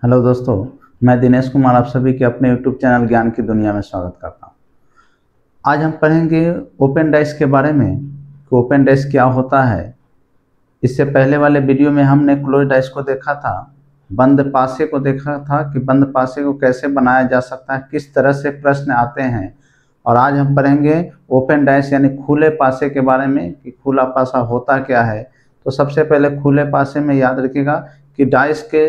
Hello दोस्तों, मैं दिनेश कुमार आप सभी के अपने यूट्यूब चैनल ज्ञान की दुनिया में स्वागत करता हूँ। आज हम पढ़ेंगे ओपन डाइस के बारे में कि ओपन डाइस क्या होता है। इससे पहले वाले वीडियो में हमने क्लोज डाइस को देखा था, बंद पासे को देखा था कि बंद पासे को कैसे बनाया जा सकता है, किस तरह से प्रश्न आते हैं। और आज हम पढ़ेंगे ओपन डाइस यानी खुले पासे के बारे में कि खुला पासा होता क्या है। तो सबसे पहले खुले पासे में याद रखिएगा कि डाइस के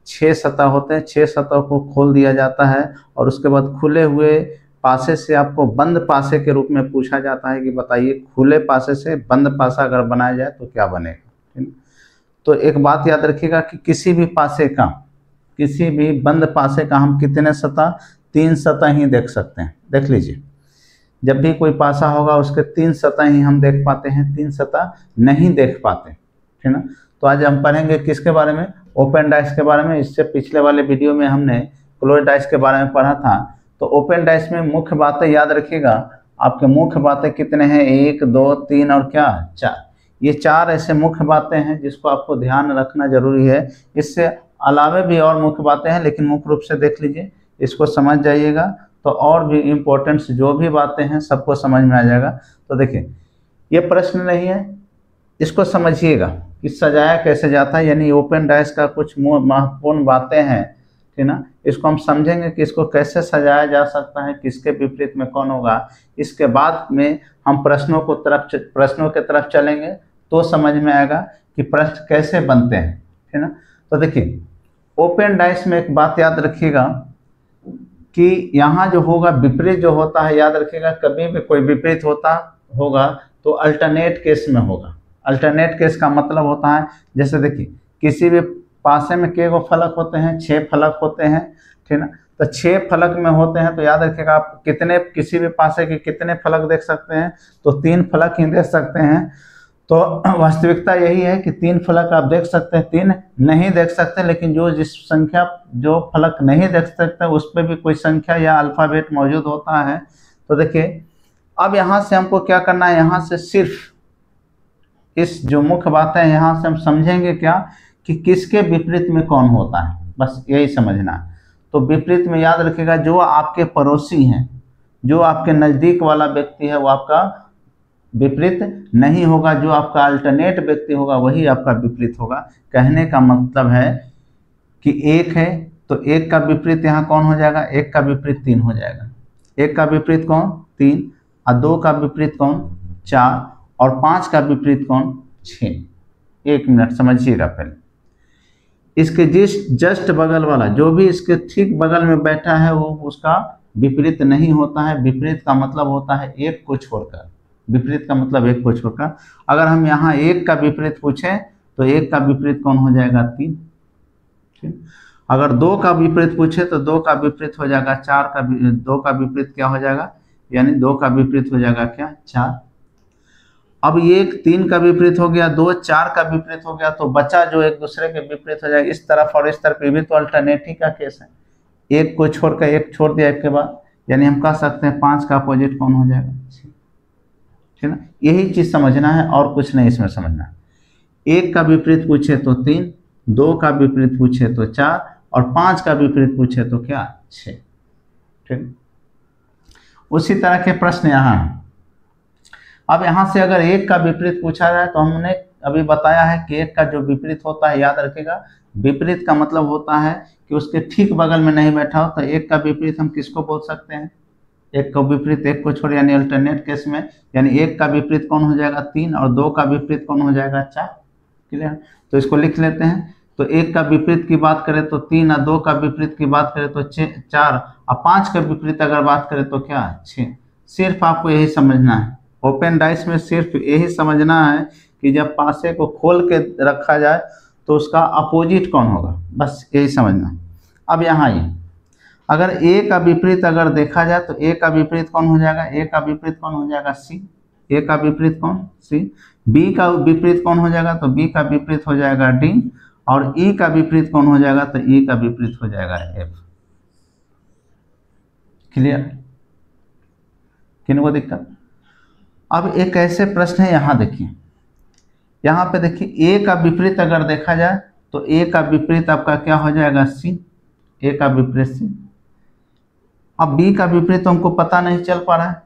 6 सतह होते हैं, 6 सतह को खोल दिया जाता है और उसके बाद खुले हुए पासे से आपको बंद पासे के रूप में पूछा जाता है कि बताइए खुले पासे से बंद पासा अगर बनाया जाए तो क्या बनेगा। तो एक बात याद रखिएगा कि किसी भी बंद पासे का हम कितने सतह, 3 सतह ही देख सकते हैं। देख लीजिए, जब भी कोई पासा होगा उसके 3 सतह ही हम देख पाते हैं, 3 सतह नहीं देख पाते, ठीक ना। तो आज हम पढ़ेंगे किसके बारे में, ओपन डाइस के बारे में। इससे पिछले वाले वीडियो में हमने क्लोज डाइस के बारे में पढ़ा था। तो ओपन डाइस में मुख्य बातें याद रखिएगा, आपके मुख्य बातें कितने हैं, 1, 2, 3 और क्या 4। ये 4 ऐसे मुख्य बातें हैं जिसको आपको ध्यान रखना जरूरी है। इससे अलावा भी और मुख्य बातें हैं, लेकिन मुख्य रूप से देख लीजिए, इसको समझ जाइएगा तो और भी इम्पोर्टेंट जो भी बातें हैं सबको समझ में आ जाएगा। तो देखिए, ये प्रश्न नहीं है, इसको समझिएगा कि सजाया कैसे जाता है, यानी ओपन डाइस का कुछ महत्वपूर्ण बातें हैं, ठीक ना। इसको हम समझेंगे कि इसको कैसे सजाया जा सकता है, किसके विपरीत में कौन होगा। इसके बाद में हम प्रश्नों के तरफ चलेंगे तो समझ में आएगा कि प्रश्न कैसे बनते हैं, ठीक ना। तो देखिए, ओपन डाइस में एक बात याद रखिएगा कि यहाँ जो होगा विपरीत जो होता है, याद रखिएगा कभी भी कोई विपरीत होगा तो अल्टरनेट केस में होगा। अल्टरनेट केस का मतलब होता है, जैसे देखिए किसी भी पासे में के गो फलक होते हैं, 6 फलक होते हैं, ठीक ना। तो 6 फलक में होते हैं तो याद रखिएगा आप किसी भी पासे के कितने फलक देख सकते हैं, तो 3 फलक ही देख सकते हैं। तो वास्तविकता यही है कि 3 फलक आप देख सकते हैं, 3 नहीं देख सकते, लेकिन जो फलक नहीं देख सकते उस पर भी कोई संख्या या अल्फ़ाबेट मौजूद होता है। तो देखिए, अब यहाँ से हमको क्या करना है, यहाँ से सिर्फ इस जो मुख्य बात है यहाँ से हम समझेंगे क्या कि किसके विपरीत में कौन होता है, बस यही समझना है। तो विपरीत में याद रखिएगा जो आपके पड़ोसी हैं, जो आपके नज़दीक वाला व्यक्ति है वो आपका विपरीत नहीं होगा, जो आपका अल्टरनेट व्यक्ति होगा वही आपका विपरीत होगा। कहने का मतलब है कि 1 है तो 1 का विपरीत यहाँ कौन हो जाएगा, 1 का विपरीत 3 हो जाएगा। 1 का विपरीत कौन, 3, और 2 का विपरीत कौन, 4, और 5 का विपरीत कौन, 6। 1 मिनट समझिएगा पहले, इसके जस्ट बगल वाला जो भी इसके ठीक बगल में बैठा है वो उसका विपरीत नहीं होता है। विपरीत का मतलब होता है 1 को छोड़कर, विपरीत का मतलब 1 को छोड़कर। अगर हम यहाँ 1 का विपरीत पूछें तो 1 का विपरीत कौन हो जाएगा, 3, ठीक। अगर 2 का विपरीत पूछे तो 2 का विपरीत हो जाएगा 4 का, 2 का विपरीत क्या हो जाएगा, यानी 2 का विपरीत हो जाएगा क्या, 4। अब ये 3 का विपरीत हो गया, 2, 4 का विपरीत हो गया, तो बचा जो एक दूसरे के विपरीत हो जाएगा इस तरफ और इस तरफ। ये भी तो अल्टरनेटिव का केस है, 1 को छोड़कर 1 छोड़ दिया 1 के बाद, यानी हम कह सकते हैं 5 का अपोजिट कौन हो जाएगा, ठीक ना। यही चीज समझना है और कुछ नहीं इसमें समझना है। 1 का विपरीत पूछे तो 3, 2 का विपरीत पूछे तो 4, और 5 का विपरीत पूछे तो क्या, 6, ठीक। उसी तरह के प्रश्न यहाँ है। अब यहाँ से अगर 1 का विपरीत पूछा जाए तो हमने अभी बताया है कि 1 का जो विपरीत होता है, याद रखिएगा विपरीत का मतलब होता है कि उसके ठीक बगल में नहीं बैठा हो। तो 1 का विपरीत हम किसको बोल सकते हैं, 1 का विपरीत 1 को छोड़, यानी अल्टरनेट केस में, यानी 1 का विपरीत कौन हो जाएगा, 3, और 2 का विपरीत कौन हो जाएगा, 4। क्लियर। तो इसको लिख लेते हैं। तो 1 का विपरीत की बात करें तो 3, और 2 का विपरीत की बात करें तो 4, और 5 का विपरीत अगर बात करें तो क्या, 6। सिर्फ आपको यही समझना है, ओपन डाइस में सिर्फ यही समझना है कि जब पासे को खोल के रखा जाए तो उसका अपोजिट कौन होगा, बस यही समझना। अब यहाँ ये अगर A का विपरीत अगर देखा जाए तो A का विपरीत कौन हो जाएगा, A का विपरीत कौन हो जाएगा, C। A का विपरीत कौन, C। B का विपरीत कौन हो जाएगा, तो B का विपरीत हो जाएगा D, और E का विपरीत कौन हो जाएगा, तो E का विपरीत हो जाएगा F। क्लियर, किनको दिक्कत। अब एक ऐसे प्रश्न है, यहाँ देखिए, यहाँ पे देखिए A का विपरीत अगर देखा जाए तो A का विपरीत आपका क्या हो जाएगा, C। ए का विपरीत सी। अब बी का विपरीत तो हमको पता नहीं चल पा रहा है,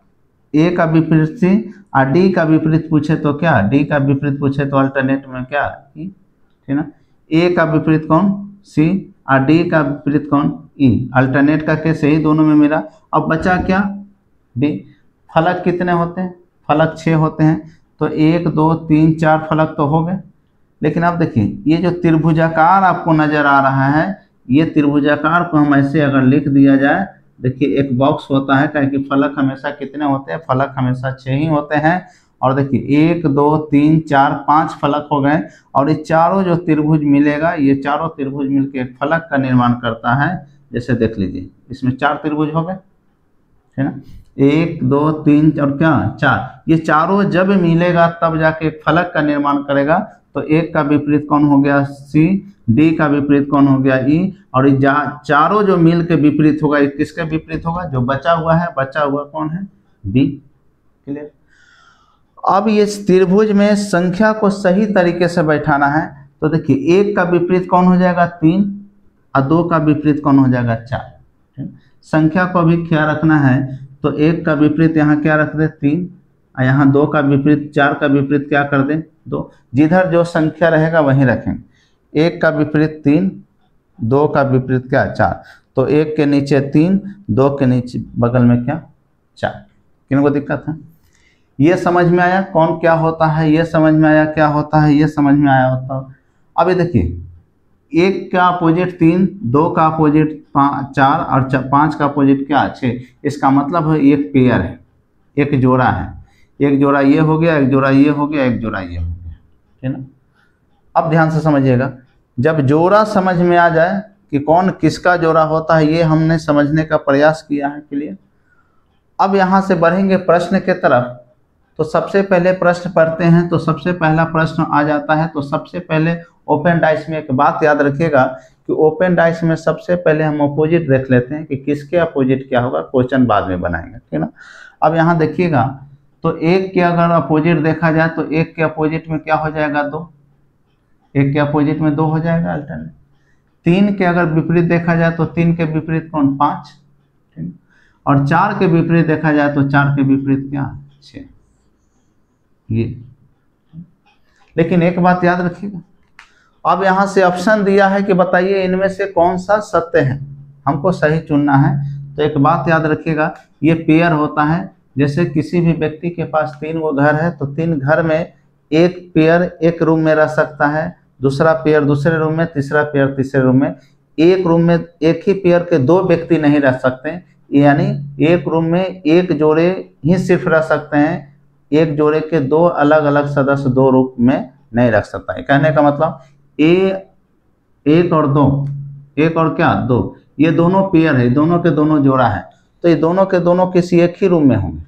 ए का विपरीत सी और डी का विपरीत पूछे तो क्या, डी का विपरीत पूछे तो अल्टरनेट में क्या ई, ठीक ना। ए का विपरीत कौन, सी, और डी का विपरीत कौन, ई। अल्टरनेट का केस यही दोनों में मिला। अब बचा क्या, बी। फलक कितने होते हैं, फलक 6 होते हैं, तो 1 2 3 4 फलक तो हो गए। लेकिन अब देखिए ये जो त्रिभुजाकार आपको नजर आ रहा है, ये त्रिभुजाकार को हम ऐसे अगर लिख दिया जाए, देखिए एक बॉक्स होता है, क्या कि फलक हमेशा कितने होते हैं, फलक हमेशा 6 ही होते हैं। और देखिए 1 2 3 4 5 फलक हो गए, और ये चारों जो त्रिभुज मिलेगा, ये चारों त्रिभुज मिलकर एक फलक का निर्माण करता है। जैसे देख लीजिए इसमें 4 त्रिभुज हो गए, है ना, 1 2 3 और क्या 4। ये चारों जब मिलेगा तब जाके एक फलक का निर्माण करेगा। तो एक का विपरीत कौन हो गया, सी, डी का विपरीत कौन हो गया, ई, और चारों जो मिल के विपरीत होगा, ये किसके विपरीत होगा, जो बचा हुआ है, बचा हुआ कौन है, बी। क्लियर। अब ये त्रिभुज में संख्या को सही तरीके से बैठाना है, तो देखिए 1 का विपरीत कौन हो जाएगा, 3, और 2 का विपरीत कौन हो जाएगा, 4। संख्या को भी ख्याल रखना है, तो 1 का विपरीत यहाँ क्या रख दे, 3, और यहाँ 2 का विपरीत, 4 का विपरीत क्या कर दें, 2। जिधर जो संख्या रहेगा वहीं रखेंगे। 1 का विपरीत 3, 2 का विपरीत क्या, 4। तो 1 के नीचे 3, 2 के नीचे बगल में क्या, 4। किनको दिक्कत है, ये समझ में आया कौन क्या होता है, ये समझ में आया क्या होता है, ये समझ में आया होता है। अब ये देखिए 1 का अपोजिट 3, 2 का अपोजिट 4 और 5 का अपोजिट क्या, 6। इसका मतलब है एक पेयर है, एक जोड़ा है। एक जोड़ा ये हो गया, एक जोड़ा ये हो गया, एक जोड़ा ये हो गया, ठीक ना। अब ध्यान से समझिएगा, जब जोड़ा समझ में आ जाए कि कौन किसका जोड़ा होता है, ये हमने समझने का प्रयास किया है। क्लियर। अब यहाँ से बढ़ेंगे प्रश्न के तरफ, तो सबसे पहले प्रश्न पढ़ते हैं। तो सबसे पहला प्रश्न आ जाता है, तो सबसे पहले ओपन डाइस में एक बात याद रखिएगा कि ओपन डाइस में सबसे पहले हम अपोजिट देख लेते हैं कि किसके अपोजिट क्या होगा, क्वेश्चन बाद में बनाएंगे, ठीक ना। अब यहाँ देखिएगा, तो 1 के अगर अपोजिट देखा जाए तो 1 के अपोजिट में क्या हो जाएगा, 2। 1 के अपोजिट में 2 हो जाएगा अल्टरनेट। 3 के अगर विपरीत देखा जाए तो 3 के विपरीत कौन, 5, ठीक। और 4 के विपरीत देखा जाए तो 4 के विपरीत क्या, 6। ये लेकिन एक बात याद रखिएगा, अब यहाँ से ऑप्शन दिया है कि बताइए इनमें से कौन सा सत्य है, हमको सही चुनना है। तो एक बात याद रखिएगा, ये पेयर होता है। जैसे किसी भी व्यक्ति के पास 3 वो घर है, तो 3 घर में एक पेयर एक रूम में रह सकता है, दूसरा पेयर दूसरे रूम में, तीसरा पेयर तीसरे रूम में। एक रूम में एक ही पेयर के 2 व्यक्ति नहीं रह सकते, यानी एक रूम में एक जोड़े ही सिर्फ रह सकते हैं, एक जोड़े के 2 अलग अलग सदस्य 2 रूम में नहीं रख सकता है। कहने का मतलब एक और 2, एक और क्या, 2, ये दोनों पेयर है, दोनों के दोनों जोड़ा है, तो ये दोनों के दोनों किसी एक ही रूम में होंगे।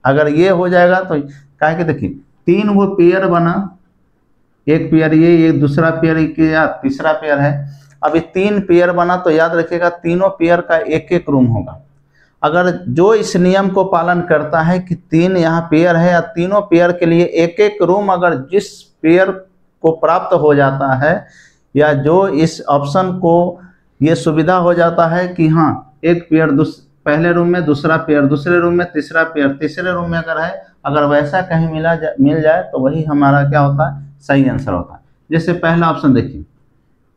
अगर ये हो जाएगा तो क्या कि देखिए 3 वो पेयर बना, एक पेयर ये दूसरा पेयर या तीसरा पेयर है। अभी 3 पेयर बना, तो याद रखिएगा तीनों पेयर का एक एक रूम होगा। अगर जो इस नियम को पालन करता है कि 3 यहाँ पेयर है, या तीनों पेयर के लिए एक एक रूम अगर जिस पेयर को प्राप्त हो जाता है, या जो इस ऑप्शन को ये सुविधा हो जाता है कि हाँ एक पेयर पहले रूम में, दूसरा पेयर दूसरे रूम में, तीसरा पेयर तीसरे रूम में अगर है, अगर वैसा कहीं मिल जाए तो वही हमारा क्या होता है, सही आंसर होता है। जैसे पहला ऑप्शन देखिए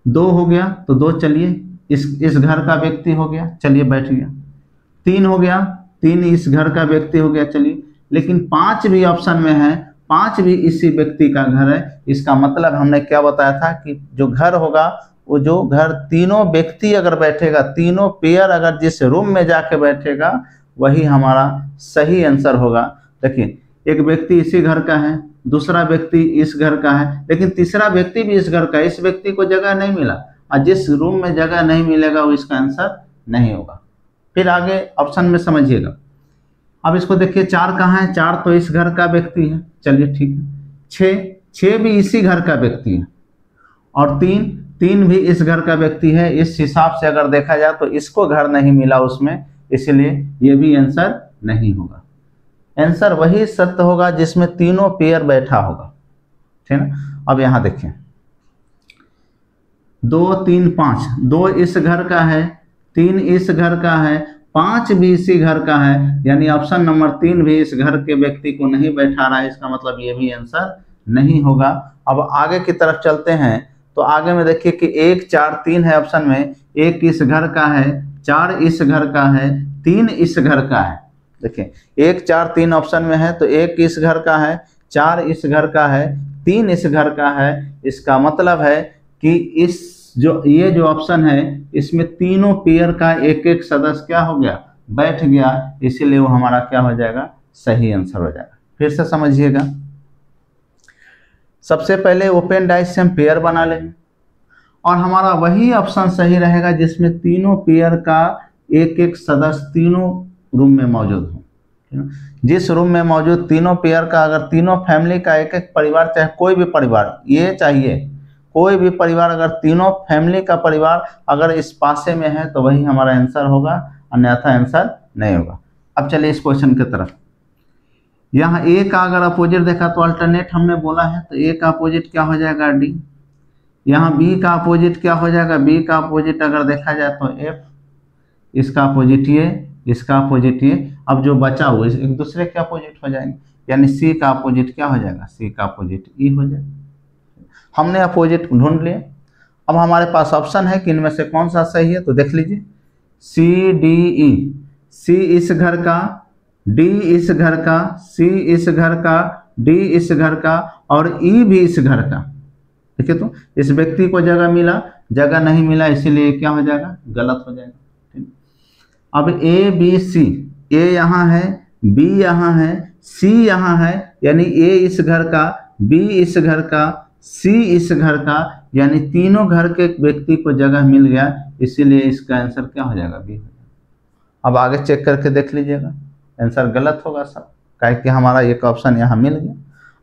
2 हो गया, तो 2 चलिए इस घर का व्यक्ति हो गया, चलिए बैठ गया। 3 हो गया, 3 इस घर का व्यक्ति हो गया, चलिए। लेकिन 5 भी ऑप्शन में है, 5 भी इसी व्यक्ति का घर है। इसका मतलब हमने क्या बताया था कि जो घर होगा, वो जो घर तीनों व्यक्ति अगर बैठेगा, तीनों पेयर अगर जिस रूम में जाके बैठेगा, वही हमारा सही आंसर होगा। देखिए एक व्यक्ति इसी घर का है, दूसरा व्यक्ति इस घर का है, लेकिन तीसरा व्यक्ति भी इस घर का है, इस व्यक्ति को जगह नहीं मिला, और जिस रूम में जगह नहीं मिलेगा वो इसका आंसर नहीं होगा। फिर आगे ऑप्शन में समझिएगा, अब इसको देखिए 4 कहाँ है, 4 तो इस घर का व्यक्ति है, चलिए ठीक है। 6 भी इसी घर का व्यक्ति है, और 3 भी इस घर का व्यक्ति है। इस हिसाब से अगर देखा जाए तो इसको घर नहीं मिला उसमें, इसलिए ये भी आंसर नहीं होगा। आंसर वही सत्य होगा जिसमें तीनों पेयर बैठा होगा, ठीक ना। अब यहाँ देखिए 2 3 5, 2 इस घर का है, 3 इस घर का है, 5 भी इसी घर का है, यानी ऑप्शन नंबर 3 भी इस घर के व्यक्ति को नहीं बैठा रहा है, इसका मतलब ये भी आंसर नहीं होगा। अब आगे की तरफ चलते हैं, तो आगे में देखिए कि 1 4 3 है ऑप्शन में, 1 इस घर का है, 4 इस घर का है, 3 इस घर का है। देखिए 1 4 3 ऑप्शन में है, तो 1 इस घर का है, 4 इस घर का है, 3 इस घर का है। इसका मतलब है कि इस ये जो ऑप्शन है इसमें तीनों पेयर का एक एक सदस्य क्या हो गया, बैठ गया, इसीलिए वो हमारा क्या हो जाएगा, सही आंसर हो जाएगा। फिर से समझिएगा, सबसे पहले ओपन डाइस से हम पेयर बना लेंगे और हमारा वही ऑप्शन सही रहेगा जिसमें तीनों पेयर का एक एक सदस्य तीनों रूम में मौजूद हो। जिस रूम में मौजूद तीनों पेयर का, अगर तीनों फैमिली का एक एक परिवार, चाहे कोई भी परिवार, ये चाहिए कोई भी परिवार, अगर तीनों फैमिली का परिवार अगर इस पासे में है तो वही हमारा आंसर होगा, अन्यथा आंसर नहीं होगा। अब चलिए इस क्वेश्चन की तरफ। यहाँ ए का अगर अपोजिट देखा तो अल्टरनेट हमने बोला है, तो ए का अपोजिट क्या हो जाएगा, डी। यहाँ बी का अपोजिट क्या हो जाएगा, बी का अपोजिट अगर देखा जाए तो एफ, इसका अपोजिट ये, इसका अपोजिट ये। अब जो बचा हुआ एक दूसरे के अपोजिट हो जाएंगे, यानी सी का अपोजिट क्या हो जाएगा, सी का अपोजिट ई हो जाएगा। हमने अपोजिट ढूंढ लिए। अब हमारे पास ऑप्शन है कि इनमें से कौन सा सही है, तो देख लीजिए सी डी ई, सी इस घर का, डी इस घर का, सी इस घर का, डी इस घर का और ई भी इस घर का। देखिए तो इस व्यक्ति को जगह मिला, जगह नहीं मिला, इसीलिए क्या हो जाएगा, गलत हो जाएगा। ठीक। अब ए बी सी, ए यहाँ है, बी यहाँ है, सी यहाँ है, यानी ए इस घर का, बी इस घर का, सी इस घर का, यानी तीनों घर के व्यक्ति को जगह मिल गया, इसीलिए इसका आंसर क्या हो जाएगा, बी हो जाएगा। अब आगे चेक करके देख लीजिएगा, आंसर गलत होगा सब, काहे कि हमारा एक ऑप्शन यहाँ मिल गया।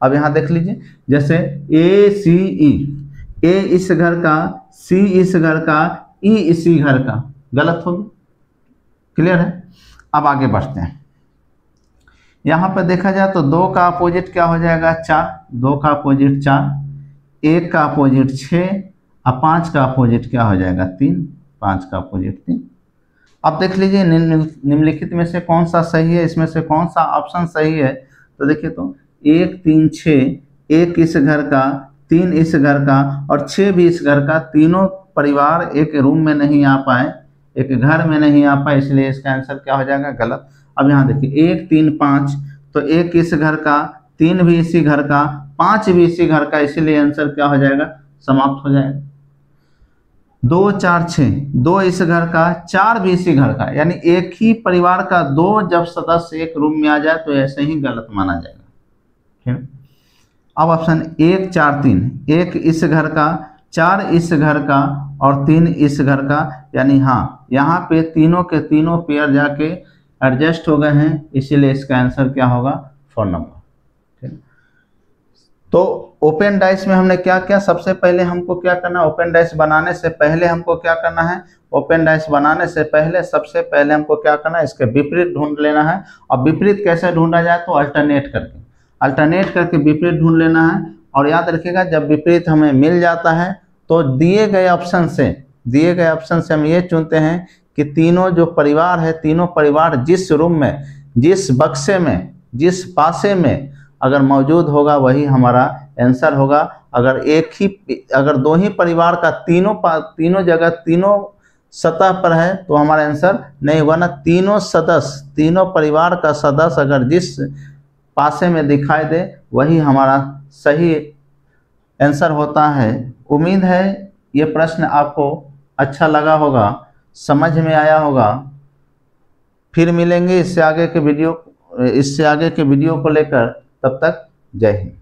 अब यहाँ देख लीजिए, जैसे ए सी ई, ए इस घर का, सी इस घर का, ई इसी घर का, गलत होगी। क्लियर है। अब आगे बढ़ते हैं। यहाँ पर देखा जाए तो 2 का अपोजिट क्या हो जाएगा, 4, 2 का अपोजिट 4, 1 का अपोजिट 6 और 5 का अपोजिट क्या हो जाएगा, 3, 5 का अपोजिट 3। अब देख लीजिए निम्नलिखित में से कौन सा सही है, इसमें से कौन सा ऑप्शन सही है, तो देखिए तो 1 3 6, 1 इस घर का, 3 इस घर का और 6 भी इस घर का, तीनों परिवार एक रूम में नहीं आ पाए, एक घर में नहीं आ पाए, इसलिए इसका आंसर क्या हो जाएगा, गलत। अब यहाँ देखिए 1 3 5, तो 1 इस घर का, 3 भी इसी घर का, 5 भी इसी घर का, इसीलिए आंसर क्या हो जाएगा, समाप्त हो जाएगा। 2 4 6, 2 इस घर का, 4 भी इसी घर का, यानी एक ही परिवार का 2 जब सदस्य एक रूम में आ जाए तो ऐसे ही गलत माना जाएगा। अब ऑप्शन 1 4 3, 1 इस घर का, 4 इस घर का और 3 इस घर का, यानी हाँ यहाँ पे तीनों के तीनों पेयर जाके एडजस्ट हो गए हैं, इसीलिए इसका आंसर क्या होगा, 4 नंबर। तो ओपन डाइस में हमने क्या किया, सबसे पहले हमको क्या करना, ओपन डाइस बनाने से पहले हमको क्या करना है, ओपन डाइस बनाने से पहले सबसे पहले हमको क्या करना है, इसके विपरीत ढूंढ लेना है। और विपरीत कैसे ढूंढा जाए, तो अल्टरनेट करके विपरीत ढूंढ लेना है। और याद रखिएगा जब विपरीत हमें मिल जाता है तो दिए गए ऑप्शन से हम ये चुनते हैं कि तीनों जो परिवार है, तीनों परिवार जिस रूम में, जिस बक्से में, जिस पासे में अगर मौजूद होगा वही हमारा आंसर होगा। अगर 2 ही परिवार का तीनों जगह तीनों सतह पर है तो हमारा आंसर नहीं होगा ना। तीनों परिवार का सदस्य अगर जिस पासे में दिखाई दे वही हमारा सही आंसर होता है। उम्मीद है ये प्रश्न आपको अच्छा लगा होगा, समझ में आया होगा। फिर मिलेंगे इससे आगे के वीडियो को लेकर, तब तक जय हिंद।